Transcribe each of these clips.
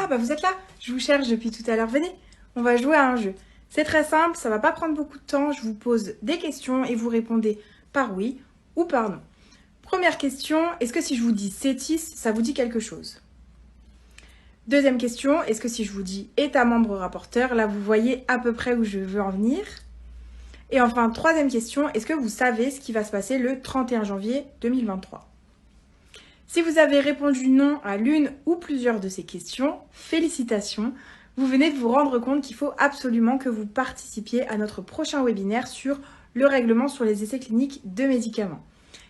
Ah bah vous êtes là, je vous cherche depuis tout à l'heure, venez, on va jouer à un jeu. C'est très simple, ça va pas prendre beaucoup de temps, je vous pose des questions et vous répondez par oui ou par non. Première question, est-ce que si je vous dis Cétis, ça vous dit quelque chose? Deuxième question, est-ce que si je vous dis État membre rapporteur, là vous voyez à peu près où je veux en venir? Et enfin, troisième question, est-ce que vous savez ce qui va se passer le 31 janvier 2023? Si vous avez répondu non à l'une ou plusieurs de ces questions, félicitations, vous venez de vous rendre compte qu'il faut absolument que vous participiez à notre prochain webinaire sur le règlement sur les essais cliniques de médicaments.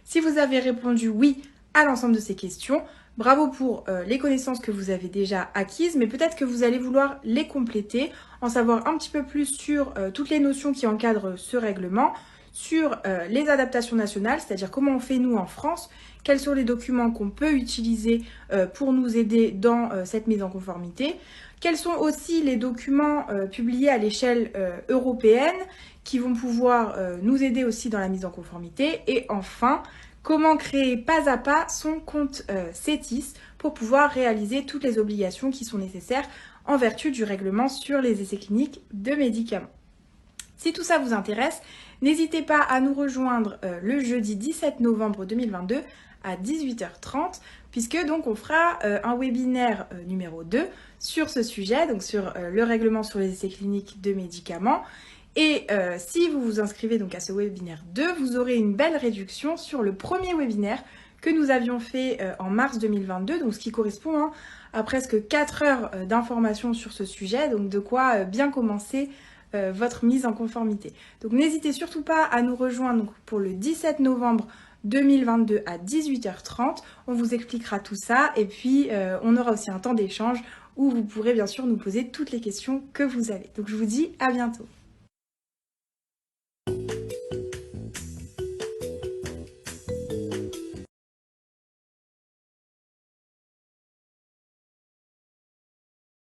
Si vous avez répondu oui à l'ensemble de ces questions, bravo pour les connaissances que vous avez déjà acquises, mais peut-être que vous allez vouloir les compléter, en savoir un petit peu plus sur toutes les notions qui encadrent ce règlement, sur les adaptations nationales, c'est-à-dire comment on fait nous en France, quels sont les documents qu'on peut utiliser pour nous aider dans cette mise en conformité, quels sont aussi les documents publiés à l'échelle européenne qui vont pouvoir nous aider aussi dans la mise en conformité, et enfin, comment créer pas à pas son compte Cétis pour pouvoir réaliser toutes les obligations qui sont nécessaires en vertu du règlement sur les essais cliniques de médicaments. Si tout ça vous intéresse, n'hésitez pas à nous rejoindre le jeudi 17 novembre 2022 à 18h30, puisque donc on fera un webinaire numéro 2 sur ce sujet, donc sur le règlement sur les essais cliniques de médicaments. Et si vous vous inscrivez donc à ce webinaire 2, vous aurez une belle réduction sur le premier webinaire que nous avions fait en mars 2022, donc ce qui correspond à presque 4 heures d'informations sur ce sujet, donc de quoi bien commencer votre mise en conformité. Donc n'hésitez surtout pas à nous rejoindre pour le 17 novembre 2022 à 18h30. On vous expliquera tout ça et puis on aura aussi un temps d'échange où vous pourrez bien sûr nous poser toutes les questions que vous avez. Donc je vous dis à bientôt.